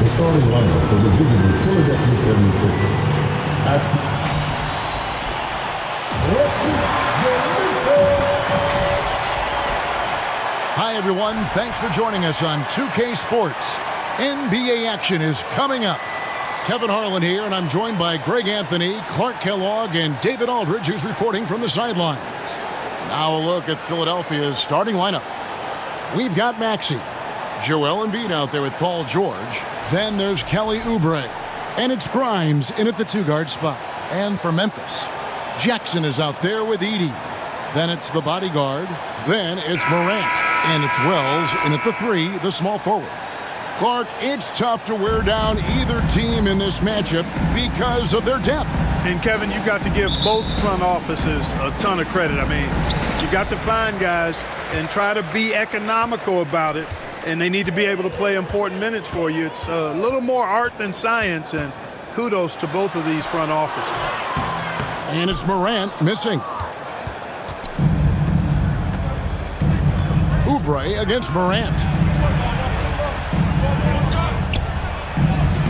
The starting lineup for the visiting Philadelphia 76ers. Hi, everyone. Thanks for joining us on 2K Sports. NBA action is coming up. Kevin Harlan here, and I'm joined by Greg Anthony, Clark Kellogg, and David Aldridge, who's reporting from the sidelines. Now a look at Philadelphia's starting lineup. We've got Maxey. Joel Embiid out there with Paul George. Then there's Kelly Oubre. And it's Grimes in at the two-guard spot. And for Memphis, Jackson is out there with Edey. Then it's the bodyguard. Then it's Morant. And it's Wells in at the three, the small forward. Clark, it's tough to wear down either team in this matchup because of their depth. And, Kevin, you've got to give both front offices a ton of credit. I mean, you got to find guys and try to be economical about it, and they need to be able to play important minutes for you. It's a little more art than science, and kudos to both of these front offices. And it's Morant missing. Oubre against Morant.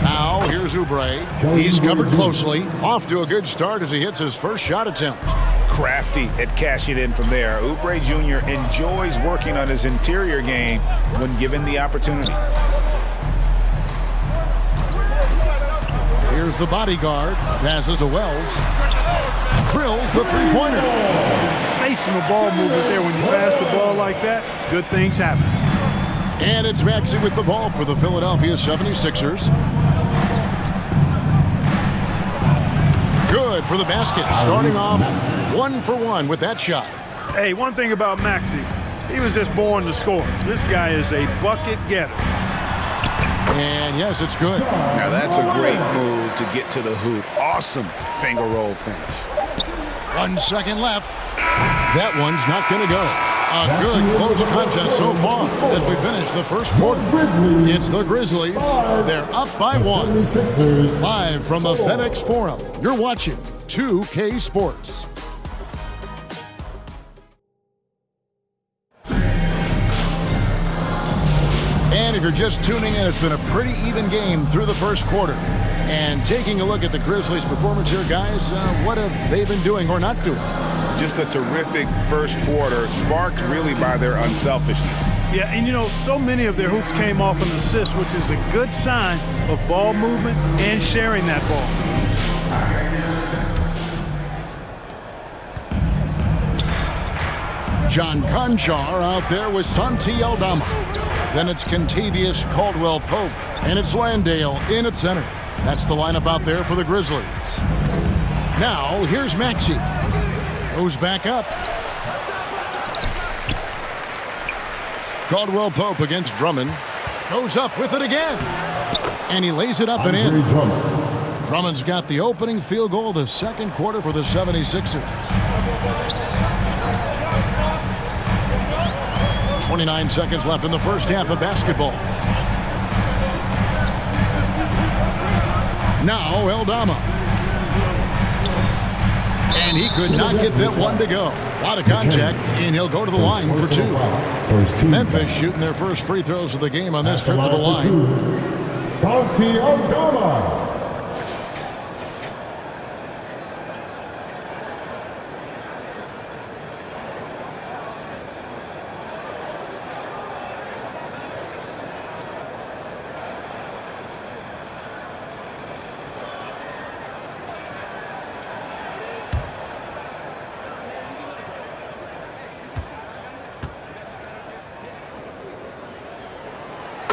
Now here's Oubre. He's covered closely. Off to a good start as he hits his first shot attempt. Crafty at cashing in from there. Oubre Jr. enjoys working on his interior game when given the opportunity. Here's the bodyguard. Passes to Wells. Drills the three-pointer. Sensational ball movement there. When you pass the ball like that, good things happen. And it's Maxey with the ball for the Philadelphia 76ers. Good for the basket. Starting off 1 for 1 with that shot. Hey, one thing about Maxey, he was just born to score. This guy is a bucket getter. And yes, it's good. Now that's a great move to get to the hoop. Awesome finger roll finish. 1 second left. That one's not going to go. A good close contest so far as we finish the first quarter. It's the Grizzlies. They're up by 1. Live from the FedExForum, you're watching 2K Sports. And if you're just tuning in, it's been a pretty even game through the first quarter. And taking a look at the Grizzlies' performance here, guys, what have they been doing or not doing? Just a terrific first quarter, sparked really by their unselfishness. Yeah, and you know, so many of their hoops came off an assist, which is a good sign of ball movement and sharing that ball. John Conchar out there with Santi Aldama. Then it's Kentavious Caldwell-Pope, and it's Landale in at center. That's the lineup out there for the Grizzlies. Now, here's Maxey. Goes back up. Caldwell-Pope against Drummond. Goes up with it again. And he lays it up and in. Drummond's got the opening field goal of the second quarter for the 76ers. 29 seconds left in the first half of basketball. Now Aldama. And he could not get that one to go. A lot of contact, and he'll go to the line for 2. Memphis shooting their first free throws of the game on this trip to the line. Santi Aldama.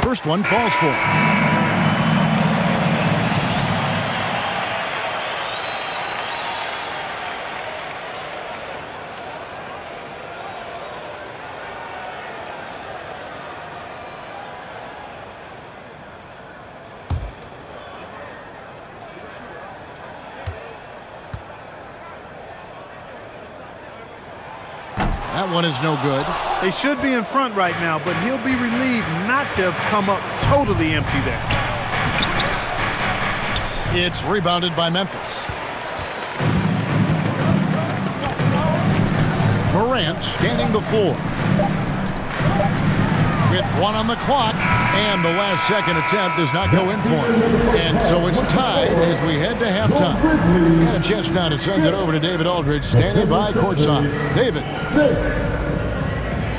First one falls for him. That one is no good. They should be in front right now, but he'll be relieved not to have come up totally empty there. It's rebounded by Memphis. Morant scanning the floor. with 1 on the clock, and the last second attempt does not go in for him. And so it's tied as we head to halftime. Got a chance now to send it over to David Aldridge, standing by courtside. David.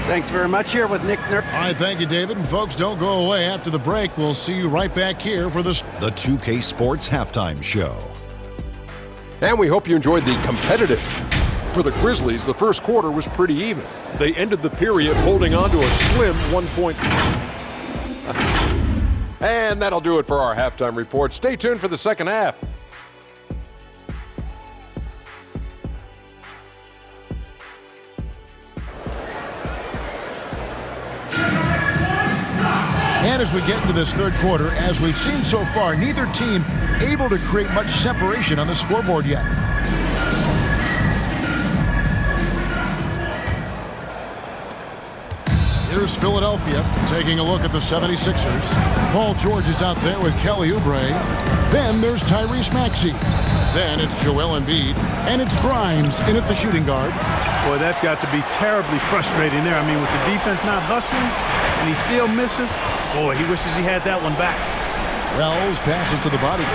Thanks very much. Here with Nick Nurse. All right, thank you, David. And folks, don't go away. After the break, we'll see you right back here for the 2K Sports Halftime Show. And we hope you enjoyed the competitive. For the Grizzlies, the first quarter was pretty even. They ended the period holding on to a slim 1 point. And that'll do it for our halftime report. Stay tuned for the second half. And as we get into this third quarter, as we've seen so far, neither team able to create much separation on the scoreboard yet. Here's Philadelphia taking a look at the 76ers. Paul George is out there with Kelly Oubre. Then there's Tyrese Maxey. Then it's Joel Embiid. And it's Grimes in at the shooting guard. Boy, that's got to be terribly frustrating there. I mean, with the defense not hustling and he still misses, boy, he wishes he had that one back. Wells passes to the body.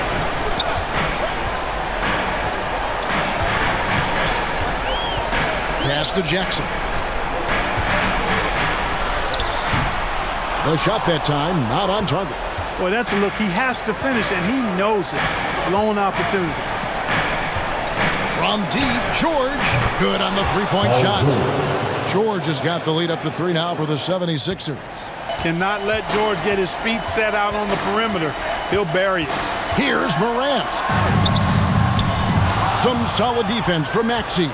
Pass to Jackson. The shot that time, not on target. Boy, that's a look he has to finish, and he knows it. Blown opportunity. From deep, George. Good on the three-point shot. George has got the lead up to 3 now for the 76ers. Cannot let George get his feet set out on the perimeter. He'll bury it. Here's Morant. Some solid defense from Maxey.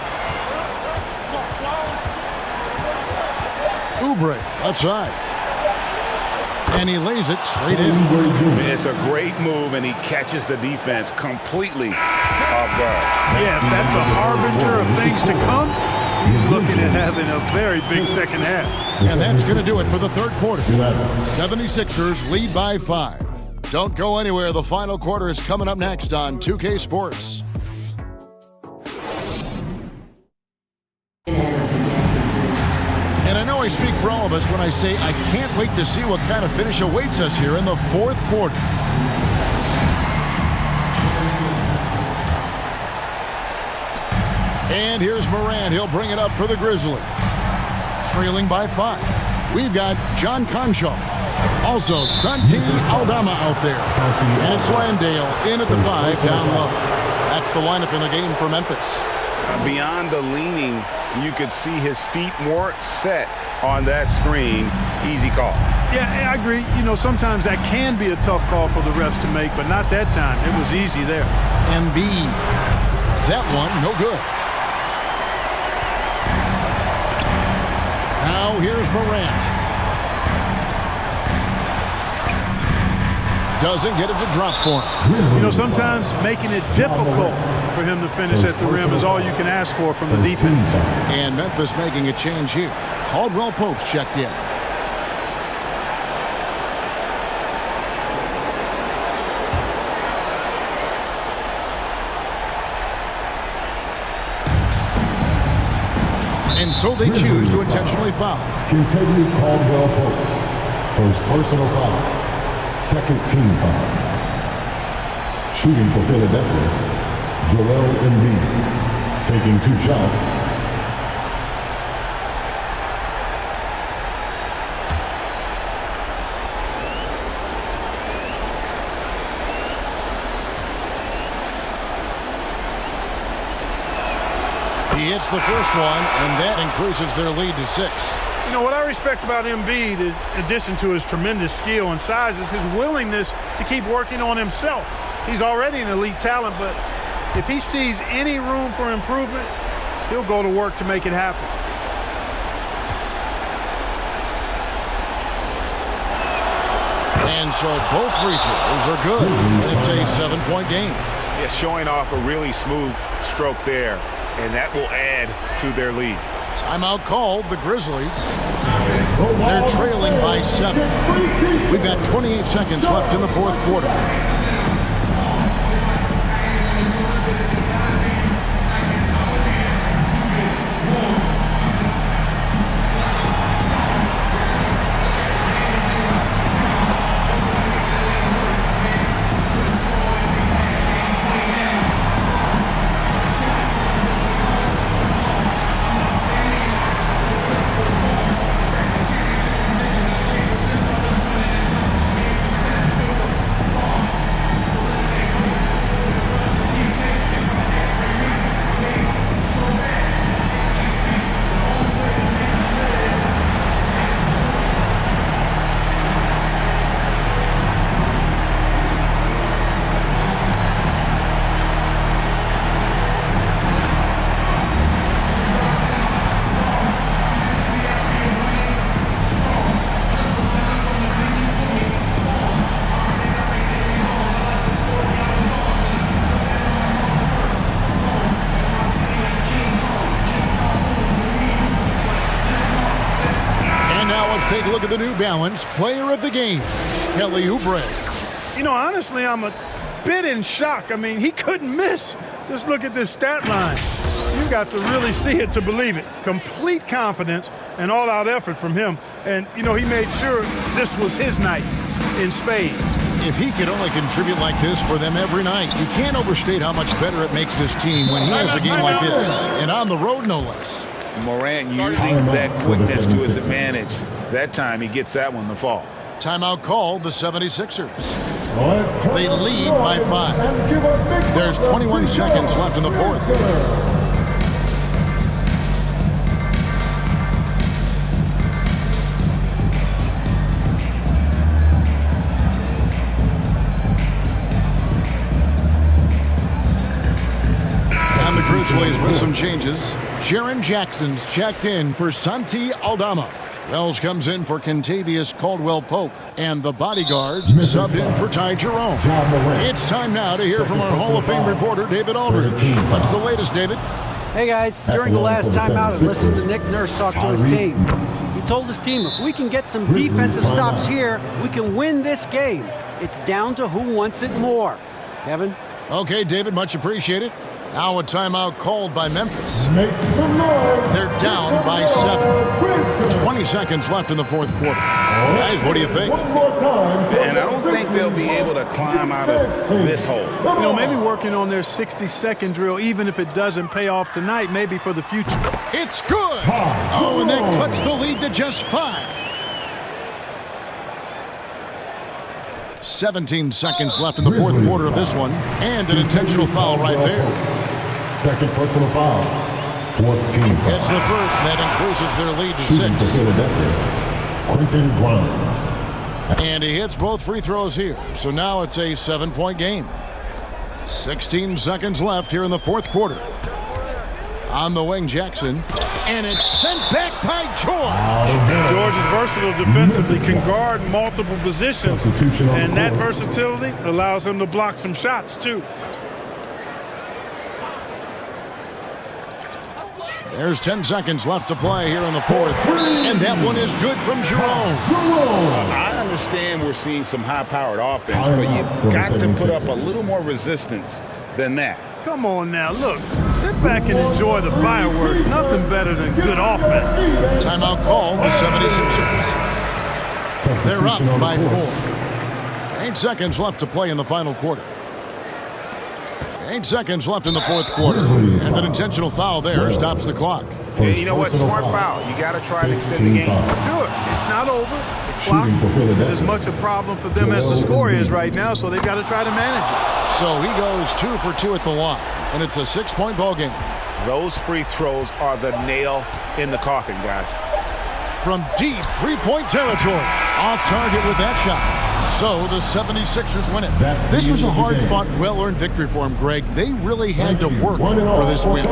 Oubre, left side. And he lays it straight in. It's a great move, and he catches the defense completely off guard. Yeah, if that's a harbinger of things to come, he's looking at having a very big second half. And that's going to do it for the third quarter. 76ers lead by 5. Don't go anywhere. The final quarter is coming up next on 2K Sports. And I know I speak for all of us when I say I can't wait to see what kind of finish awaits us here in the fourth quarter. And here's Morant. He'll bring it up for the Grizzlies. Trailing by 5. We've got John Conchaw. Also, Santi Aldama out there. And it's Landale in at the 5 down low. That's the lineup in the game for Memphis. Beyond the leaning, you could see his feet more set on that screen. Easy call. Yeah, I agree. You know, sometimes that can be a tough call for the refs to make, but not that time. It was easy there. Embiid. That one, no good. Now here's Morant. Doesn't get it to drop for him. You know, sometimes making it difficult for him to finish at the rim is all you can ask for from the defense. And Memphis making a change here. Caldwell-Pope's checked in. And so they choose to intentionally foul. Kentavious Caldwell-Pope. First personal foul. Second team foul. Shooting for Philadelphia, Joel Embiid. Taking 2 shots. He hits the first one, and that increases their lead to 6. You know, what I respect about Embiid, in addition to his tremendous skill and size, is his willingness to keep working on himself. He's already an elite talent, but if he sees any room for improvement, he'll go to work to make it happen. And so both free throws are good, and it's a 7-point game. Yeah, showing off a really smooth stroke there, and that will add to their lead. Timeout called, the Grizzlies. They're trailing by 7. We've got 28 seconds left in the fourth quarter. take a look at the New Balance Player of the Game, Kelly Oubre. You know, honestly, I'm a bit in shock. I mean, he couldn't miss. Just look at this stat line. You got to really see it to believe it. Complete confidence and all-out effort from him. And, you know, he made sure this was his night in spades. If he could only contribute like this for them every night, you can't overstate how much better it makes this team when he has a game like this, and on the road, no less. Morant using that quickness to his advantage. That time he gets that one to fall. Timeout called, the 76ers. They lead by 5. There's 21 seconds left in the fourth. And the Grizzlies with some changes. Jaren Jackson's checked in for Santi Aldama. Wells comes in for Kentavious Caldwell-Pope, and the bodyguards subbed in for Ty Jerome. It's time now to hear from our Hall of Fame reporter, David Aldridge. What's the latest, David? Hey, guys. During the last timeout, I listened to Nick Nurse talk to his team. He told his team, if we can get some defensive stops here, we can win this game. It's down to who wants it more. Kevin? Okay, David, much appreciated. Now a timeout called by Memphis. They're down by 7. 20 seconds left in the fourth quarter. Guys, what do you think? And I don't think they'll be able to climb out of this hole. You know, maybe working on their 60-second drill, even if it doesn't pay off tonight, maybe for the future. It's good! Oh, and that cuts the lead to just 5. 17 seconds left in the fourth quarter of this one, and an intentional foul right there. Second personal foul. Fourth team foul. It's the first, and that increases their lead to Shooting for 6. Philadelphia, Quentin Grimes. And he hits both free throws here, so now it's a 7-point game. 16 seconds left here in the fourth quarter. On the wing, Jackson, and it's sent back by George. George is versatile defensively, can guard multiple positions, and that versatility allows him to block some shots, too. There's 10 seconds left to play here in the fourth, and that one is good from Jerome. I understand we're seeing some high-powered offense, but you've got to put up a little more resistance than that. Come on now, look. Sit back and enjoy the fireworks. Nothing better than good offense. Timeout call, the 76ers. They're up by 4. 8 seconds left to play in the final quarter. 8 seconds left in the fourth quarter, and an intentional foul there stops the clock. Yeah, you know what? Smart foul. You got to try to extend the game. Sure, it's not over. The clock is as much a problem for them as the score is right now, so they've got to try to manage it. So he goes 2 for 2 at the line, and it's a 6-point ball game. Those free throws are the nail in the coffin, guys. From deep 3-point territory, off target with that shot. So the 76ers win it. This was a hard-fought, well-earned victory for them, Greg. They really had to work for this win.